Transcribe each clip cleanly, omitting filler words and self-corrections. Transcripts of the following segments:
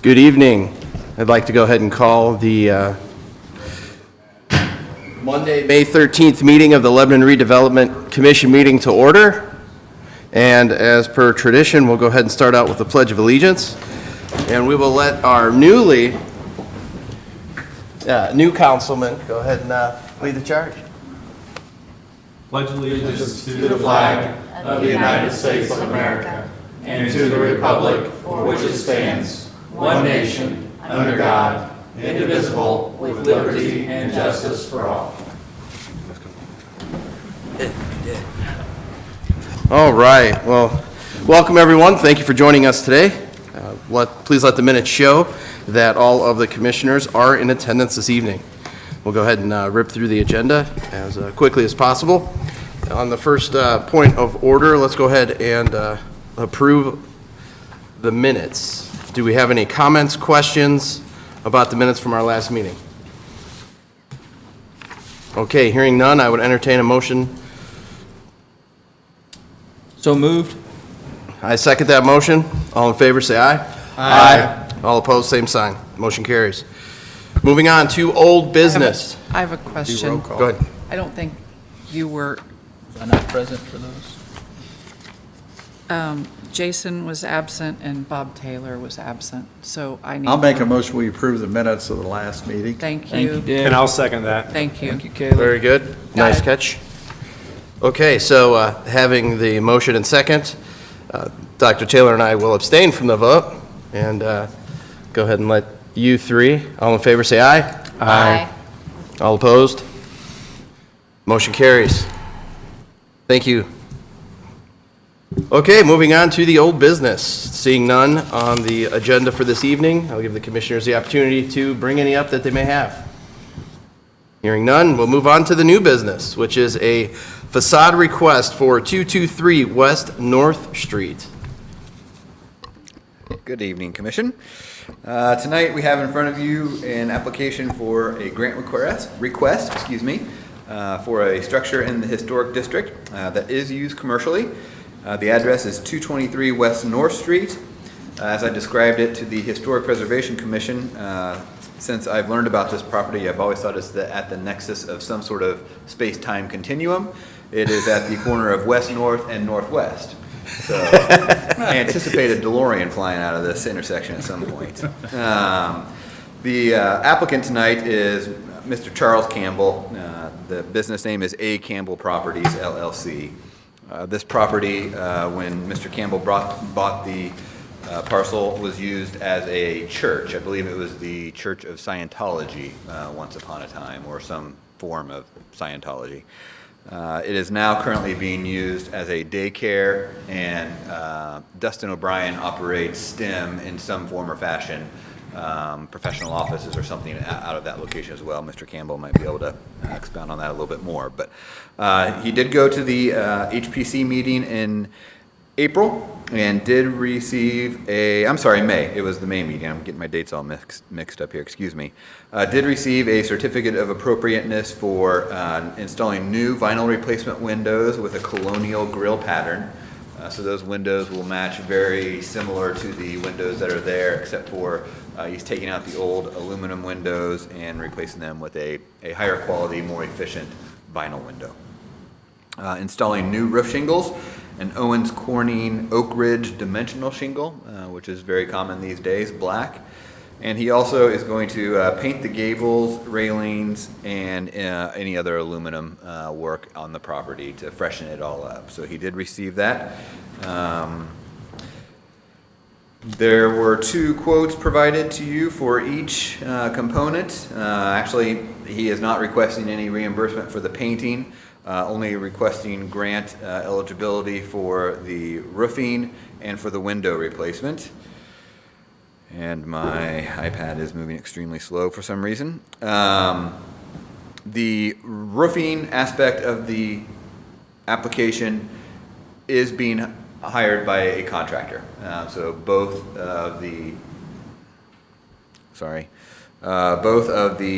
Good evening. I'd like to go ahead and call the Monday, May 13th meeting of the Lebanon Redevelopment Commission meeting to order. And as per tradition, we'll go ahead and start out with the Pledge of Allegiance. And we will let our new councilman go ahead and lead the charge. Pledge allegiance to the flag of the United States of America and to the republic for which it stands, one nation, under God, indivisible, with liberty and justice for all. All right. Well, welcome everyone. Thank you for joining us today. Please let the minutes show that all of the commissioners are in attendance this evening. We'll go ahead and rip through the agenda as quickly as possible. On the first point of order, let's go ahead and approve the minutes. Do we have any comments, questions about the minutes from our last meeting? Okay, hearing none, I would entertain a motion. So moved. I second that motion. All in favor, say aye. Aye. All opposed, same sign. Motion carries. Moving on to old business. I have a question. Go ahead. I don't think you were, Was I not present for those? Jason was absent and Bob Taylor was absent, so I need. I'll make a motion, we approve the minutes of the last meeting. Thank Thank you, you. Dick. And I'll second that. Thank you. Thank you, Caleb. Very good. Nice it. catch. Okay, so having the motion and second, Dr. Taylor and I will abstain from the vote and go ahead and let you three, all in favor, say aye. Aye. All opposed? Motion carries. Thank you. Okay, moving on to the old business. Seeing none on the agenda for this evening, I'll give the commissioners the opportunity to bring any up that they may have. Hearing none, we'll move on to the new business, which is a facade request for 223 West North Street. Good evening, Commission. Tonight we have in front of you an application for a grant request, for a structure in the historic district that is used commercially. The address is 223 West North Street. As I described it to the Historic Preservation Commission, since I've learned about this property, I've always thought it's at the nexus of some sort of space-time continuum. It is at the corner of West North and Northwest. So I anticipate a DeLorean flying out of this intersection at some point. The applicant tonight is Mr. Charles Campbell. The business name is A. Campbell Properties, LLC. This property, when Mr. Campbell bought the parcel, was used as a church. I believe it was the Church of Scientology once upon a time, or some form of Scientology. It is now currently being used as a daycare, and Dustin O'Brien operates STEM in some form or fashion, professional offices or something out of that location as well. Mr. Campbell might be able to expound on that a little bit more. But he did go to the HPC meeting in April and did receive May. It was the May meeting. I'm getting my dates all mixed up here. Excuse me. Did receive a certificate of appropriateness for installing new vinyl replacement windows with a colonial grille pattern. So those windows will match very similar to the windows that are there, except for he's taking out the old aluminum windows and replacing them with a higher quality, more efficient vinyl window. Installing new roof shingles, an Owens Corning Oak Ridge dimensional shingle, which is very common these days, black. And he also is going to paint the gables, railings, and any other aluminum work on the property to freshen it all up. So he did receive that. There were 2 quotes provided to you for each component. Actually, he is not requesting any reimbursement for the painting. Only requesting grant eligibility for the roofing and for the window replacement. And my iPad is moving extremely slow for some reason. The roofing aspect of the application is being hired by a contractor. So both of the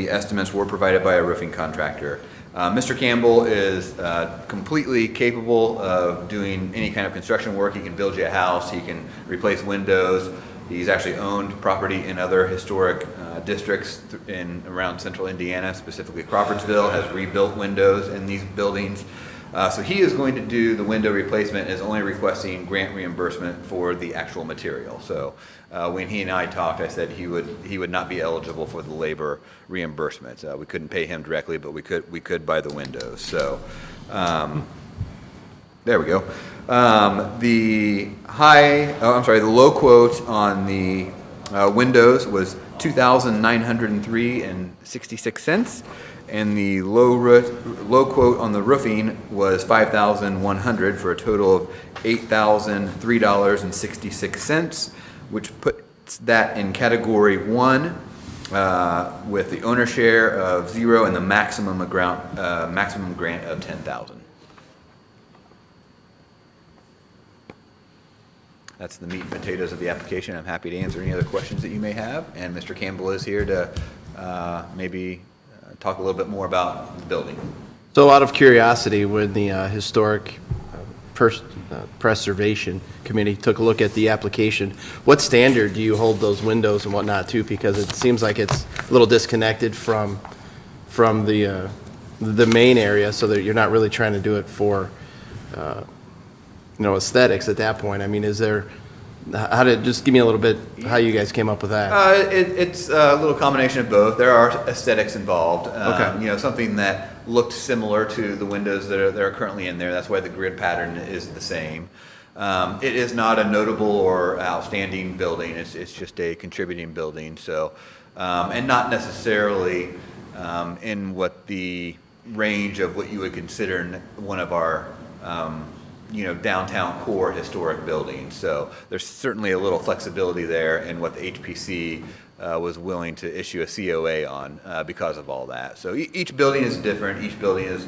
estimates were provided by a roofing contractor. Mr. Campbell is completely capable of doing any kind of construction work. He can build you a house, he can replace windows. He's actually owned property in other historic districts in around central Indiana, specifically Crawfordsville, has rebuilt windows in these buildings. So he is going to do the window replacement, is only requesting grant reimbursement for the actual material. So when he and I talked, I said he would not be eligible for the labor reimbursement. We couldn't pay him directly, but we could buy the windows. So there we go. The low quote on the windows was $2,903.66, and the low quote on the roofing was $5,100 for a total of $8,003.66, which puts that in category 1 with the owner share of 0 and the maximum grant of $10,000. That's the meat and potatoes of the application. I'm happy to answer any other questions that you may have, and Mr. Campbell is here to maybe talk a little bit more about the building. So out of curiosity, when the Historic Preservation Committee took a look at the application, what standard do you hold those windows and whatnot to? Because it seems like it's a little disconnected from the main area, so that you're not really trying to do it for aesthetics at that point. I mean, just give me a little bit how you guys came up with that. It's a little combination of both. There are aesthetics involved. Okay. Something that looked similar to the windows that are currently in there. That's why the grid pattern is the same. It is not a notable or outstanding building. It's just a contributing building. So, and not necessarily in what the range of what you would consider one of our downtown core historic buildings. So there's certainly a little flexibility there in what the HPC was willing to issue a COA on because of all that. So each building is different. Each building is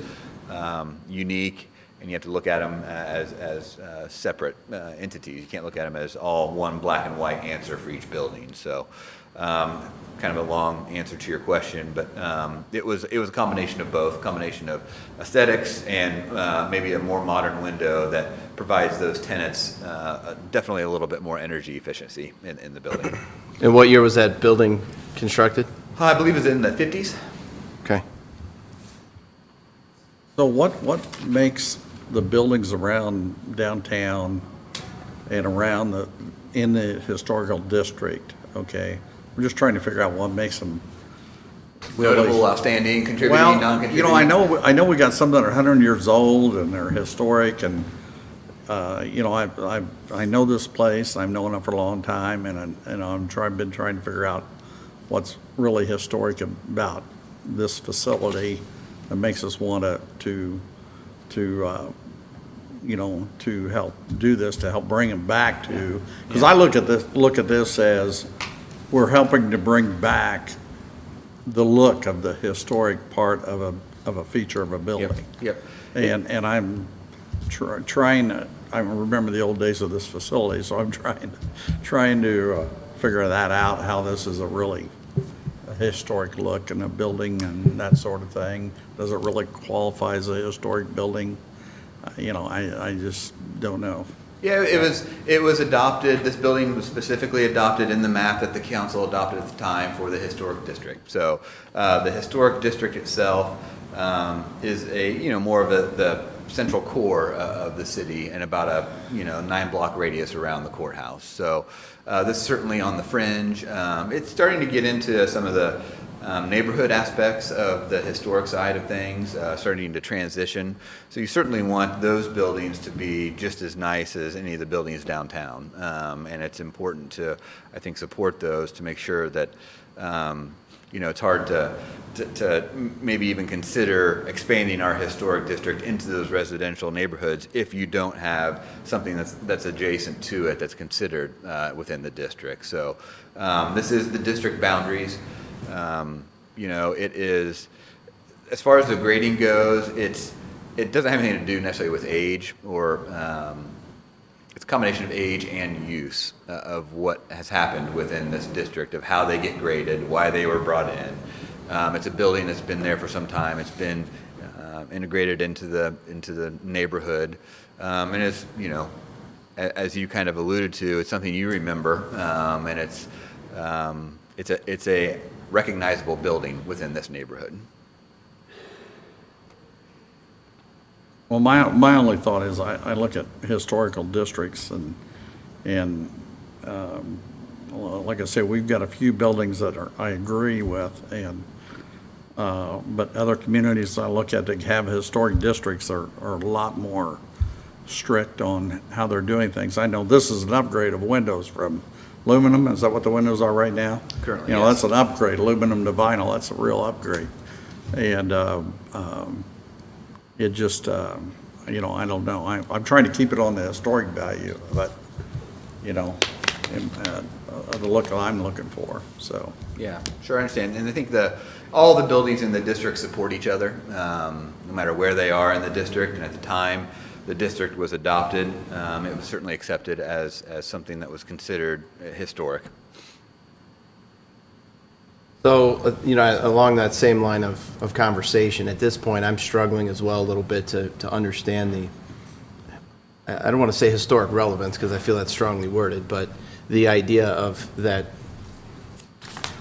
unique, and you have to look at them as separate entities. You can't look at them as all one black and white answer for each building. So kind of a long answer to your question, but it was a combination of both, combination of aesthetics and maybe a more modern window that provides those tenants definitely a little bit more energy efficiency in the building. And what year was that building constructed? I believe it's in the 50s. Okay. So what makes the buildings around downtown and around in the historical district, okay? We're just trying to figure out what makes them Notable, outstanding, contributing, non-contributing. I know we got some that are 100 years old and they're historic, and I know this place. I've known it for a long time, and been trying to figure out what's really historic about this facility that makes us want to help do this, to help bring them back to. Because I look at this as we're helping to bring back the look of the historic part of a feature of a building. Yep. And I'm trying to, I remember the old days of this facility, so I'm trying to figure that out, how this is a really historic look in a building and that sort of thing. Does it really qualify as a historic building? I just don't know. Yeah, it was adopted, this building was specifically adopted in the map that the council adopted at the time for the historic district. So the historic district itself is more of the central core of the city and about a 9-block radius around the courthouse. So this is certainly on the fringe. It's starting to get into some of the neighborhood aspects of the historic side of things, starting to transition. So you certainly want those buildings to be just as nice as any of the buildings downtown. And it's important to, I think, support those to make sure that, it's hard to maybe even consider expanding our historic district into those residential neighborhoods if you don't have something that's adjacent to it that's considered within the district. So this is the district boundaries. It is, as far as the grading goes, it doesn't have anything to do necessarily with age or it's a combination of age and use of what has happened within this district, of how they get graded, why they were brought in. It's a building that's been there for some time. It's been integrated into the neighborhood. And as you know, as you kind of alluded to, it's something you remember, and it's a recognizable building within this neighborhood. Well, my only thought is I look at historical districts and well, like I said, we've got a few buildings that I agree with, and but other communities I look at that have historic districts are a lot more strict on how they're doing things. I know this is an upgrade of windows from aluminum. Is that what the windows are right now? Currently, You know, yes. that's an upgrade, aluminum to vinyl, that's a real upgrade. And it just, you know, I don't know. I'm trying to keep it on the historic value, but, you know, the look I'm looking for, so. Yeah, sure, I understand. And I think all the buildings in the district support each other, no matter where they are in the district. And at the time the district was adopted, it was certainly accepted as something that was considered historic. So, you know, along that same line of conversation, at this point, I'm struggling as well a little bit to understand I don't want to say historic relevance, because I feel that's strongly worded, but the idea of that,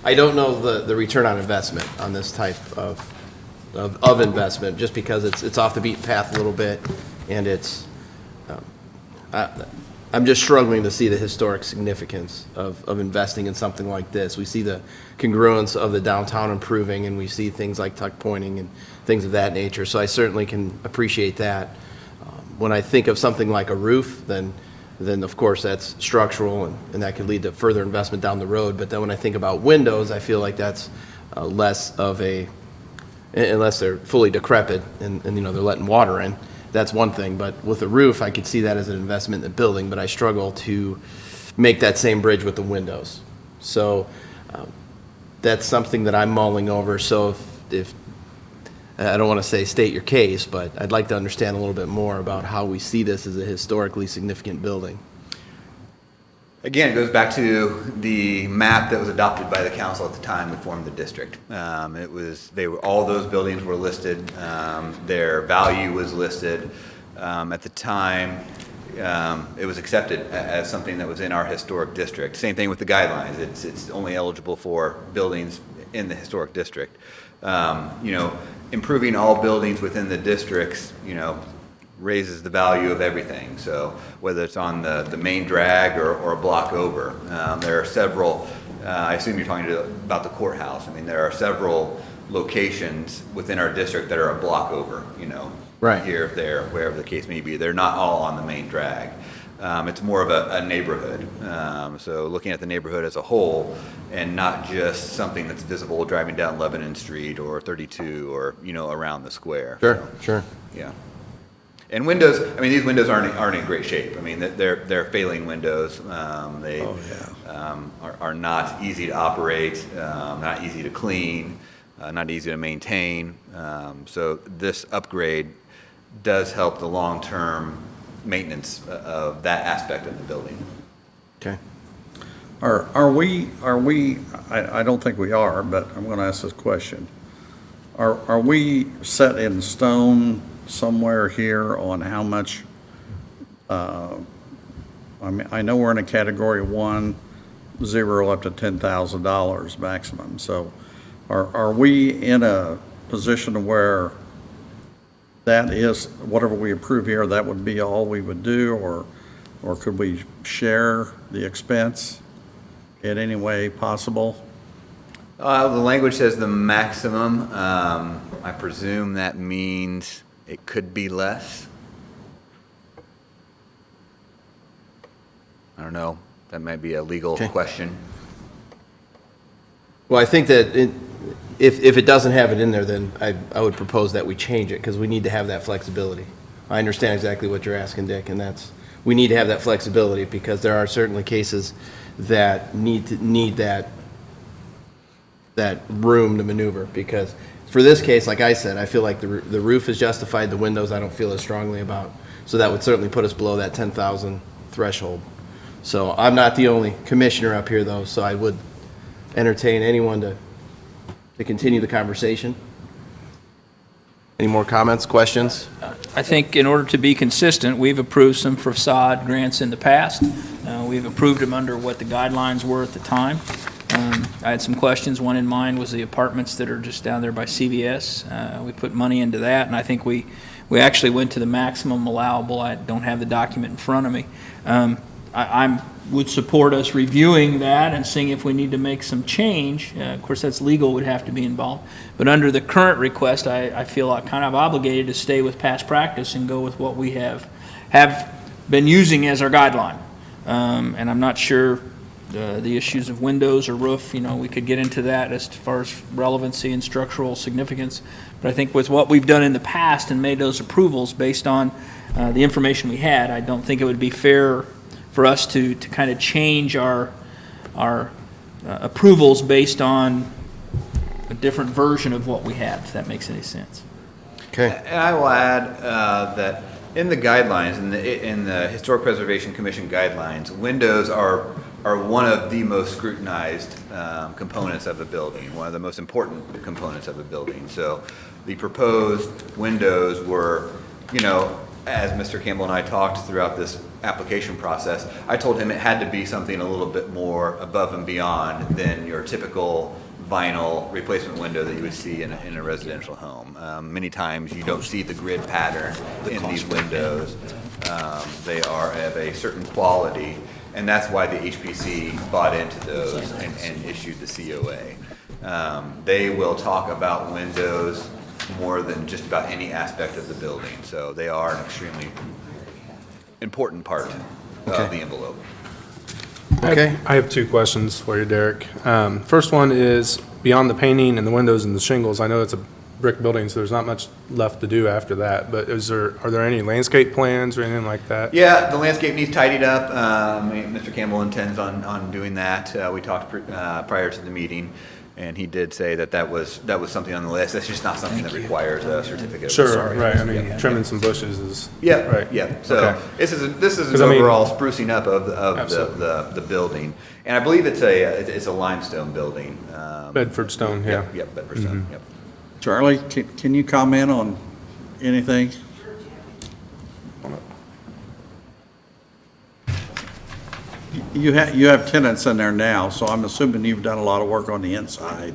I don't know the return on investment on this type of investment, just because it's off the beaten path a little bit, and I'm just struggling to see the historic significance of investing in something like this. We see the congruence of the downtown improving, and we see things like tuck pointing and things of that nature, so I certainly can appreciate that. When I think of something like a roof, then of course that's structural, and that could lead to further investment down the road. But then when I think about windows, I feel like that's less of unless they're fully decrepit and you know, they're letting water in, that's one thing. But with a roof, I could see that as an investment in the building, but I struggle to make that same bridge with the windows. So that's something that I'm mulling over. So if I don't want to say state your case, but I'd like to understand a little bit more about how we see this as a historically significant building. Again, it goes back to the map that was adopted by the council at the time we formed the district. All those buildings were listed, their value was listed. At the time, it was accepted as something that was in our historic district. Same thing with the guidelines. It's only eligible for buildings in the historic district. You know, improving all buildings within the districts, you know, raises the value of everything. So whether it's on the main drag or a block over, there are several, I assume you're talking about the courthouse. I mean, there are several locations within our district that are a block over, you know, Right. here, there, wherever the case may be. They're not all on the main drag. It's more of a neighborhood. So looking at the neighborhood as a whole, and not just something that's visible driving down Lebanon Street or 32 or, you know, around the square. Sure. Yeah. And windows, I mean, these windows aren't in great shape. I mean, they're failing windows. They are not easy to operate, not easy to clean, not easy to maintain. So this upgrade does help the long-term maintenance of that aspect of the building. Okay. Are we, I don't think we are, but I'm going to ask this question. Are we set in stone somewhere here on how much, I mean, I know we're in a category 1, 0 up to $10,000 maximum. So are we in a position where that is, whatever we approve here, that would be all we would do, or could we share the expense in any way possible? The language says the maximum. I presume that means it could be less. I don't know. That might be a legal Okay. question. Well, I think that if it doesn't have it in there, then I would propose that we change it, because we need to have that flexibility. I understand exactly what you're asking, Dick, and we need to have that flexibility, because there are certainly cases that need that room to maneuver. Because for this case, like I said, I feel like the roof is justified, the windows I don't feel as strongly about. So that would certainly put us below that 10,000 threshold. So I'm not the only commissioner up here, though, so I would entertain anyone to continue the conversation. Any more comments, questions? I think in order to be consistent, we've approved some facade grants in the past. We've approved them under what the guidelines were at the time. I had some questions. One in mind was the apartments that are just down there by CVS. We put money into that, and I think we actually went to the maximum allowable. I don't have the document in front of me. I would support us reviewing that and seeing if we need to make some change. Of course, that's legal, would have to be involved. But under the current request, I feel kind of obligated to stay with past practice and go with what we have been using as our guideline. And I'm not sure the issues of windows or roof, we could get into that as far as relevancy and structural significance. But I think with what we've done in the past and made those approvals based on the information we had, I don't think it would be fair for us to kind of change our approvals based on a different version of what we have, if that makes any sense. Okay. And I will add that in the guidelines, in the Historic Preservation Commission guidelines, windows are one of the most scrutinized components of a building, one of the most important components of a building. So the proposed windows were, as Mr. Campbell and I talked throughout this application process, I told him it had to be something a little bit more above and beyond than your typical vinyl replacement window that you would see in a residential home. Many times you don't see the grid pattern in these windows. They are of a certain quality, and that's why the HPC bought into those and issued the COA. They will talk about windows more than just about any aspect of the building, so they are an extremely important part of the envelope. Okay. I have two questions for you, Derek. First one is, beyond the painting and the windows and the shingles, I know it's a brick building, so there's not much left to do after that, but are there any landscape plans or anything like that? Yeah, the landscape needs tidied up. Mr. Campbell intends on doing that. We talked prior to the meeting, and he did say that was something on the list. That's just not something that requires a certificate. Sure, right. I mean, trimming some bushes is. Yeah, Right. yeah. So Okay. this is an 'Cause I mean- overall sprucing up of Absolutely. the building, and I believe it's a limestone building. Bedford stone, yeah. Yep, Bedford stone. Yep. Charlie, can you comment on anything? You have tenants in there now, so I'm assuming you've done a lot of work on the inside.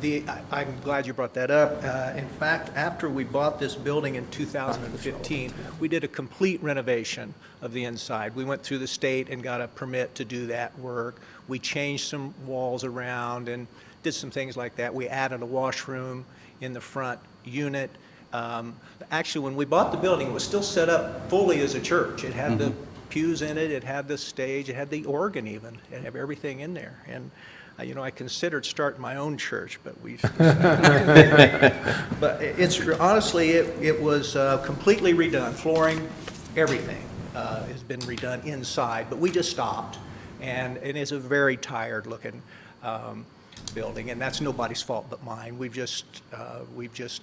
I'm glad you brought that up. In fact, after we bought this building in 2015, we did a complete renovation of the inside. We went through the state and got a permit to do that work. We changed some walls around and did some things like that. We added a washroom in the front unit. Actually, when we bought the building, it was still set up fully as a church. It had the pews in it, it had the stage, it had the organ even, it had everything in there. And, I considered starting my own church, but we but honestly, it was completely redone. Flooring, everything has been redone inside, but we just stopped. And it is a very tired looking building, and that's nobody's fault but mine. We've just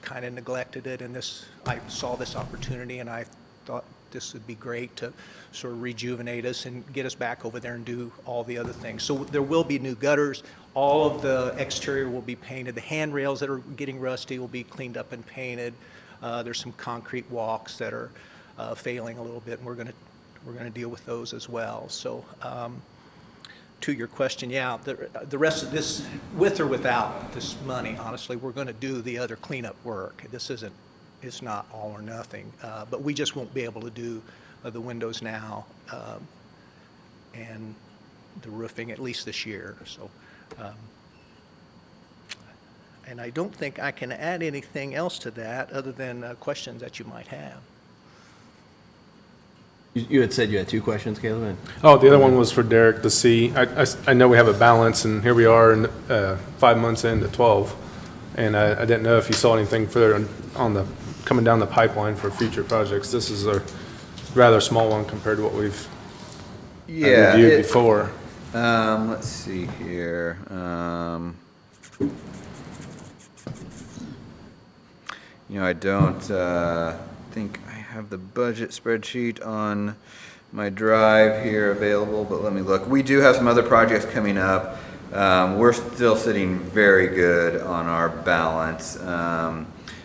kind of neglected it, and I saw this opportunity, and I thought this would be great to sort of rejuvenate us and get us back over there and do all the other things. So there will be new gutters. All of the exterior will be painted. The handrails that are getting rusty will be cleaned up and painted. There's some concrete walks that are failing a little bit, and we're going to deal with those as well. So to your question, yeah, the rest of this, with or without this money, honestly, we're going to do the other cleanup work. It's not all or nothing, but we just won't be able to do the windows now and the roofing at least this year. So, and I don't think I can add anything else to that other than questions that you might have. You had said you had two questions, Caleb? Oh, the other one was for Derek to see. I know we have a balance, and here we are 5 months into 12, and I didn't know if you saw anything further on coming down the pipeline for future projects. This is a rather small one compared to what we've reviewed before. Let's see here. I don't think I have the budget spreadsheet on my drive here available, but let me look. We do have some other projects coming up. We're still sitting very good on our balance.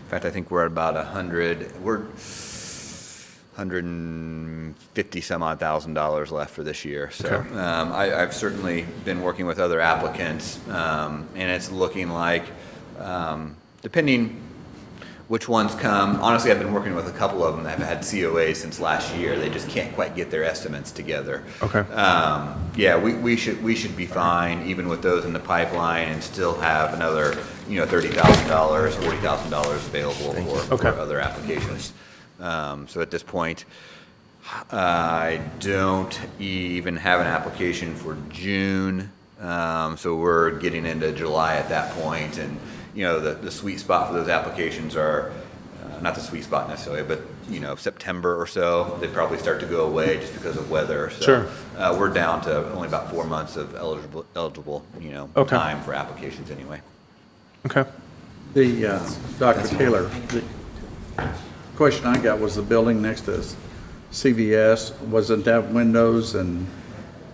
In fact, I think we're at about 150 some odd $1,000 left for this year. So I've certainly been working with other applicants, and it's looking like, depending which ones come, honestly, I've been working with a couple of them that have had COAs since last year. They just can't quite get their estimates together. Okay. Yeah, we should be fine even with those in the pipeline and still have another, $30,000, $40,000 available for other applications. So at this point, I don't even have an application for June. So we're getting into July at that point, and the sweet spot for those applications are not the sweet spot necessarily, but September or so. They probably start to go away just because of weather. So Sure. We're down to only about 4 months of eligible Okay. time for applications anyway. Okay. The, Dr. Taylor, the question I got was the building next to CVS, wasn't that windows and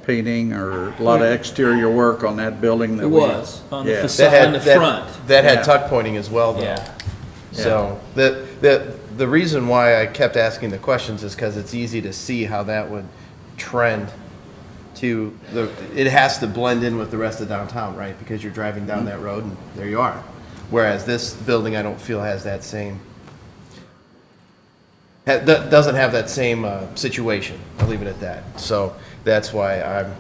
painting or a lot of exterior work on that building? It was, on the Yeah. facade, on the front. That had Yeah. tuck pointing as well, though. Yeah. So the reason why I kept asking the questions is because it's easy to see how that would trend to it has to blend in with the rest of downtown, right? Because you're driving down that road and there you are. Whereas this building, I don't feel has that same, doesn't have that same situation. I'll leave it at that. So that's why I'm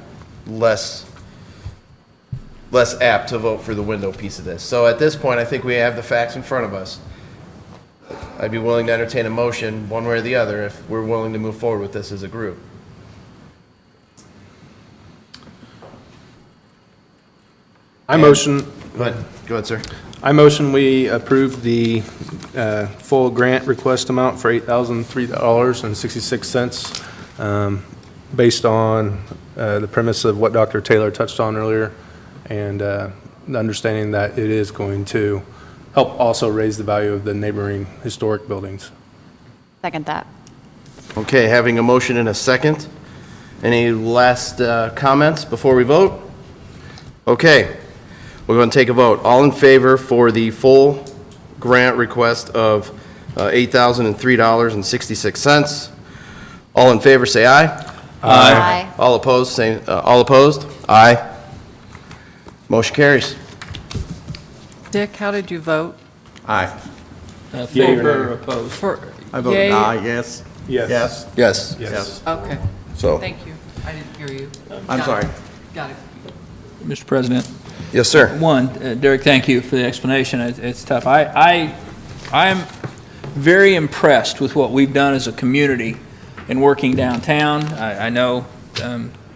less apt to vote for the window piece of this. So at this point, I think we have the facts in front of us. I'd be willing to entertain a motion, one way or the other, if we're willing to move forward with this as a group. I motion, Go ahead, sir. I motion we approve the full grant request amount for $8,003.66, based on the premise of what Dr. Taylor touched on earlier, and the understanding that it is going to help also raise the value of the neighboring historic buildings. Second that. Okay, having a motion and a second. Any last comments before we vote? Okay, we're going to take a vote. All in favor for the full grant request of $8,003.66. All in favor, say aye. Aye. All opposed, say, all opposed? Aye. Motion carries. Dick, how did you vote? Aye. Favor or opposed? For I voted yay? aye, yes. Yes. Yes. Yes. Yes. Okay, So, thank you. I didn't hear you. I'm sorry. Got it. Mr. President, yes, sir. one, Derek, thank you for the explanation. It's tough. I'm very impressed with what we've done as a community in working downtown. I know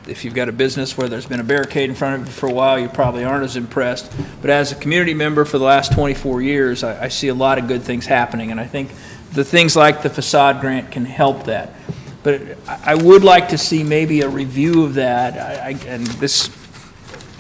if you've got a business where there's been a barricade in front of it for a while, you probably aren't as impressed. But as a community member for the last 24 years, I see a lot of good things happening, and I think the things like the facade grant can help that. But I would like to see maybe a review of that, and this,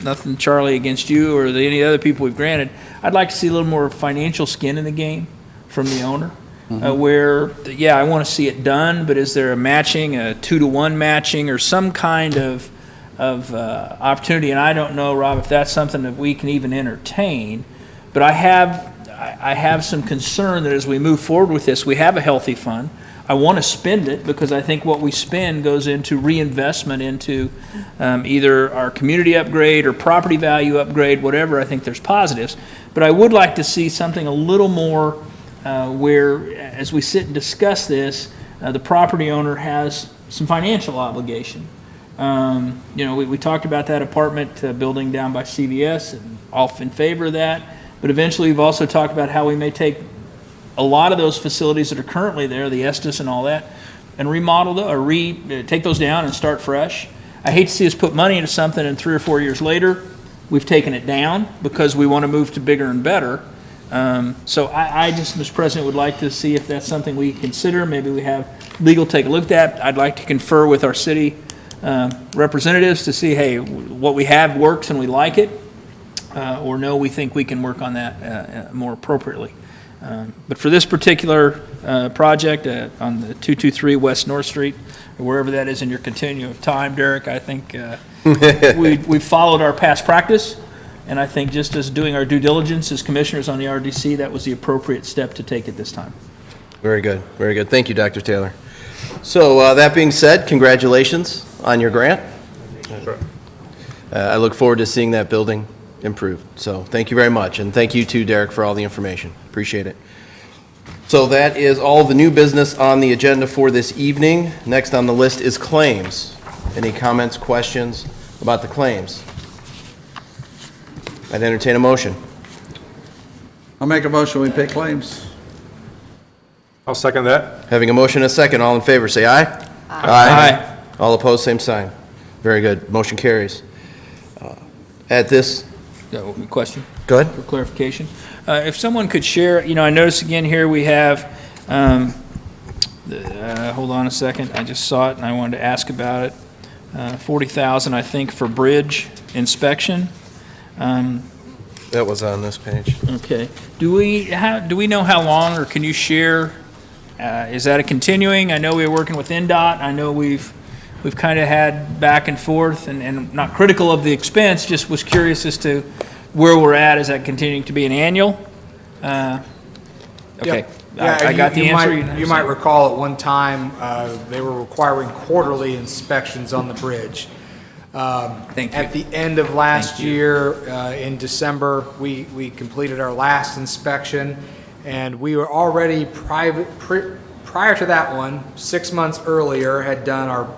nothing, Charlie, against you or any other people we've granted. I'd like to see a little more financial skin in the game from the owner, where, yeah, I want to see it done, but is there a matching, a 2-to-1 matching, or some kind of opportunity? And I don't know, Rob, if that's something that we can even entertain, but I have some concern that as we move forward with this, we have a healthy fund. I want to spend it because I think what we spend goes into reinvestment into either our community upgrade or property value upgrade, whatever. I think there's positives. But I would like to see something a little more where, as we sit and discuss this, the property owner has some financial obligation. We talked about that apartment building down by CVS, and all in favor of that. But eventually, we've also talked about how we may take a lot of those facilities that are currently there, the Estes and all that, and remodel them, or take those down and start fresh. I hate to see us put money into something and 3 or 4 years later, we've taken it down because we want to move to bigger and better. So I just, Mr. President, would like to see if that's something we consider. Maybe we have legal take a look at that. I'd like to confer with our city representatives to see, hey, what we have works and we like it, or no, we think we can work on that more appropriately. But for this particular project on the 223 West North Street, or wherever that is in your continuum of time, Derek, I think we've followed our past practice, And I think just as doing our due diligence as commissioners on the RDC, that was the appropriate step to take at this time. Very good, very good. Thank you, Dr. Taylor. So that being said, congratulations on your grant. I look forward to seeing that building improved. So thank you very much, and thank you too, Derek, for all the information. Appreciate it. So that is all the new business on the agenda for this evening. Next on the list is claims. Any comments, questions about the claims? I'd entertain a motion. I'll make a motion, we pay claims. I'll second that. Having a motion and a second, all in favor, say aye. Aye. All opposed, same sign. Very good. Motion carries. At this, Question? go ahead. For clarification. If someone could share, I notice again here we have, hold on a second, I just saw it and I wanted to ask about it. 40,000, I think, for bridge inspection. That was on this page. Okay. Do we know how long, or can you share, is that a continuing? I know we were working with NDOT. I know we've kind of had back and forth, and not critical of the expense, just was curious as to where we're at. Is that continuing to be an annual? Okay. I got the answer. You might recall at one time, they were requiring quarterly inspections on the bridge. Thank you. At the end of last year, in December, we completed our last inspection, and we were already prior to that one, 6 months earlier, had done our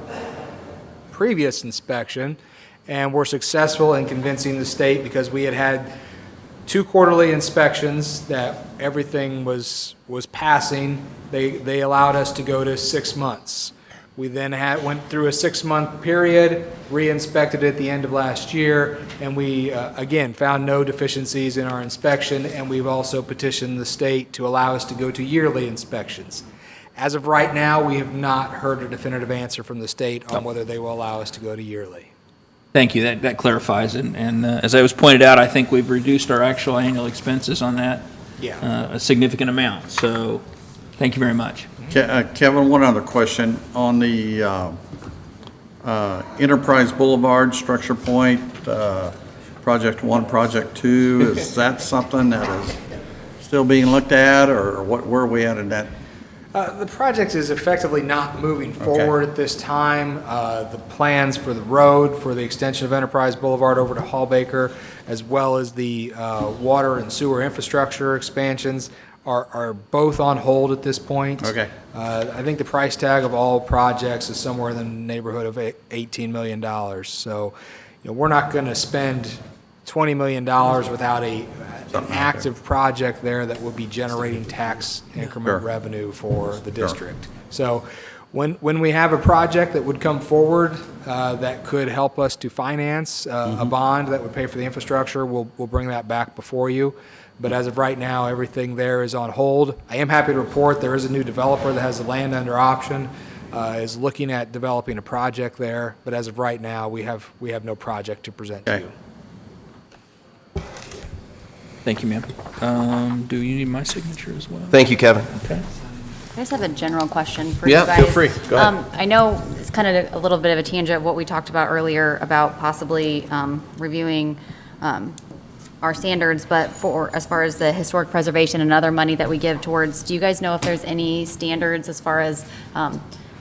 previous inspection, and were successful in convincing the state, because we had 2 quarterly inspections that everything was passing. They allowed us to go to 6 months. We then went through a 6-month period, re-inspected it at the end of last year, and we, again, found no deficiencies in our inspection, and we've also petitioned the state to allow us to go to yearly inspections. As of right now, we have not heard a definitive answer from the state on whether they will allow us to go to yearly. Thank you. That clarifies it. And as I was pointed out, I think we've reduced our actual annual expenses on that a significant amount. So thank you very much. Kevin, one other question. On the Enterprise Boulevard, Structure Point, Project 1, Project 2, is that something that is still being looked at, or where are we at in that? The project is effectively not moving forward at this time. The plans for the road, for the extension of Enterprise Boulevard over to Hallbaker, as well as the water and sewer infrastructure expansions are both on hold at this point. Okay. I think the price tag of all projects is somewhere in the neighborhood of $18 million. So, we're not going to spend $20 million without an active project there that will be generating tax increment revenue for the district. So when we have a project that would come forward that could help us to finance a bond that would pay for the infrastructure, we'll bring that back before you. But as of right now, everything there is on hold. I am happy to report there is a new developer that has the land under option, is looking at developing a project there. But as of right now, we have no project to present to you. Thank you, ma'am. Do you need my signature as well? Thank you, Kevin. Okay. I just have a general question for Yeah, you guys. feel free. Go ahead. I know it's kind of a little bit of a tangent of what we talked about earlier about possibly reviewing our standards, but as far as the historic preservation and other money that we give towards, do you guys know if there's any standards as far as,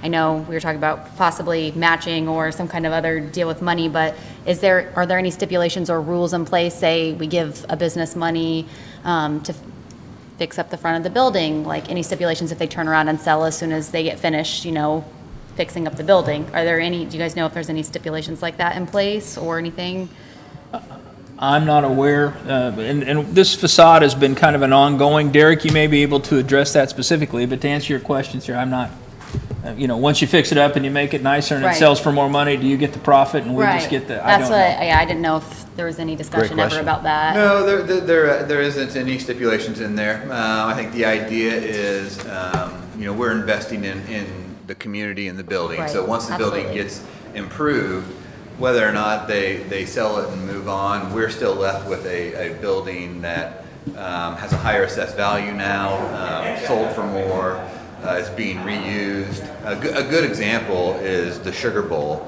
I know we were talking about possibly matching or some kind of other deal with money, but are there any stipulations or rules in place, say we give a business money to fix up the front of the building, like any stipulations if they turn around and sell as soon as they get finished, fixing up the building? Do you guys know if there's any stipulations like that in place or anything? I'm not aware, and this facade has been kind of an ongoing. Derek, you may be able to address that specifically, but to answer your questions here, I'm not. Once you fix it up and you make it nicer and it Right. sells for more money, do you get the profit and we just get the? That's what. I didn't know if there was any discussion ever question. about that. No, there isn't any stipulations in there. I think the idea is, we're investing in the community and the building. So Right. once the building Absolutely. gets improved, whether or not they sell it and move on, we're still left with a building that has a higher assessed value now, sold for more, is being reused. A good example is the Sugar Bowl.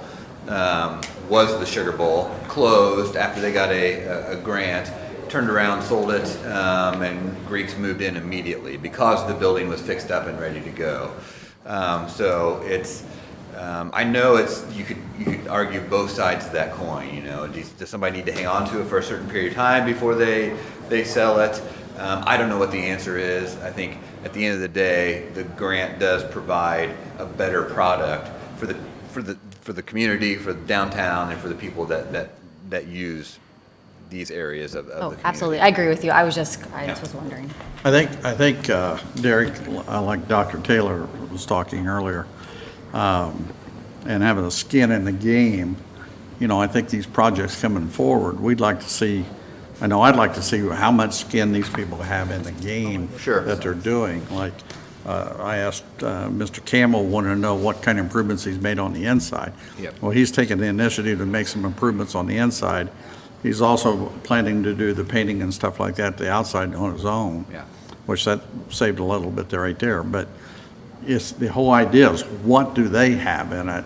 was the Sugar Bowl, closed after they got a grant, turned around, sold it, and Greeks moved in immediately because the building was fixed up and ready to go. So it's, I know you could argue both sides of that coin. You know, does somebody need to hang on to it for a certain period of time before they sell it? I don't know what the answer is. I think at the end of the day, the grant does provide a better product for the community, for the downtown, and for the people that use these areas of the community. Absolutely. I agree with you. I just was wondering. I think, Derek, like Dr. Taylor was talking earlier, and having a skin in the game, you know, I think these projects coming forward, we'd like to see, I know I'd like to see how much skin these people have in the game Sure. that they're doing. Like, I asked Mr. Campbell, wanted to know what kind of improvements he's made on the inside. Yep. Well, he's taken the initiative to make some improvements on the inside. He's also planning to do the painting and stuff like that, the outside on his own. Yeah. Which that saved a little bit there, right there. But it's, the whole idea is what do they have in it?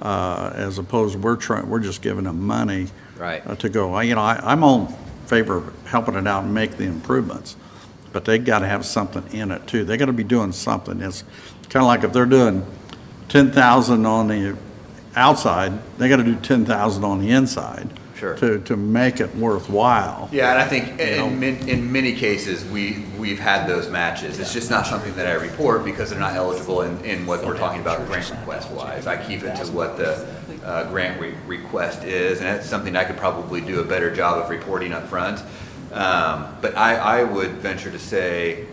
As opposed, we're just giving them money. Right. To go. You know, I'm all in favor of helping it out and make the improvements. But they got to have something in it too. They got to be doing something. It's kind of like if they're doing 10,000 on the outside, they got to do 10,000 on the inside. Sure. To make it worthwhile. Yeah, and I think in many cases, we've had those matches. It's just not something that I report because they're not eligible in what we're talking about grant request wise. I keep it to what the grant request is, and that's something I could probably do a better job of reporting up front. But I would venture to say,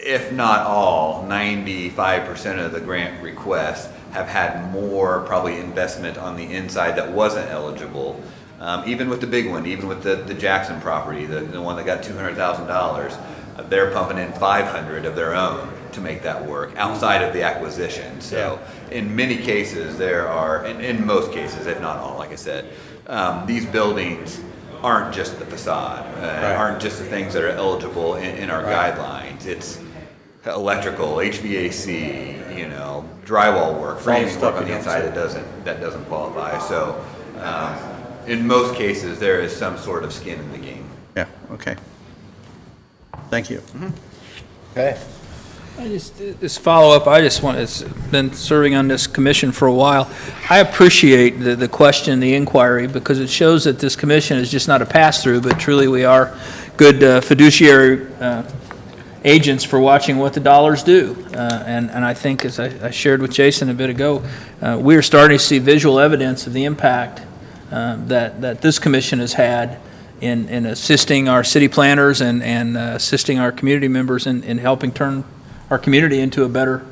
if not all, 95% of the grant requests have had more probably investment on the inside that wasn't eligible. Even with the big one, even with the Jackson property, the one that got $200,000, they're pumping in 500 of their own to make that work outside of the acquisition. So in many cases there are, and in most cases, if not all, like I said, these buildings aren't just the facade, aren't just the things that are eligible in our guidelines. It's electrical, HVAC, you know, drywall work, framing work on the inside that doesn't qualify. So, in most cases, there is some sort of skin in the game. Yeah, okay. Thank you. Okay. This follow-up, it's been serving on this commission for a while. I appreciate the question, the inquiry, because it shows that this commission is just not a pass-through, but truly we are good fiduciary agents for watching what the dollars do. And I think, as I shared with Jason a bit ago, we are starting to see visual evidence of the impact that this commission has had in assisting our city planners and assisting our community members in helping turn our community into a better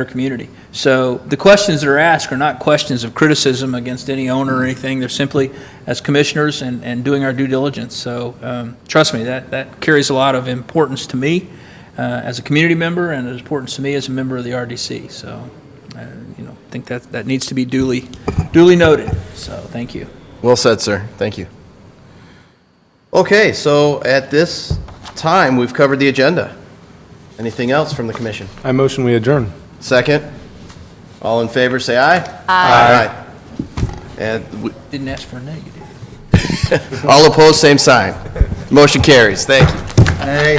community. So the questions that are asked are not questions of criticism against any owner or anything. They're simply as commissioners and doing our due diligence. So trust me, that carries a lot of importance to me as a community member and importance to me as a member of the RDC. So I think that needs to be duly noted. So thank you. Well said, sir. Thank you. Okay, so at this time, we've covered the agenda. Anything else from the commission? I motion we adjourn. Second? All in favor, say aye. Aye. And Didn't ask for a negative. all opposed, same sign. Motion carries. Thank you. Hey.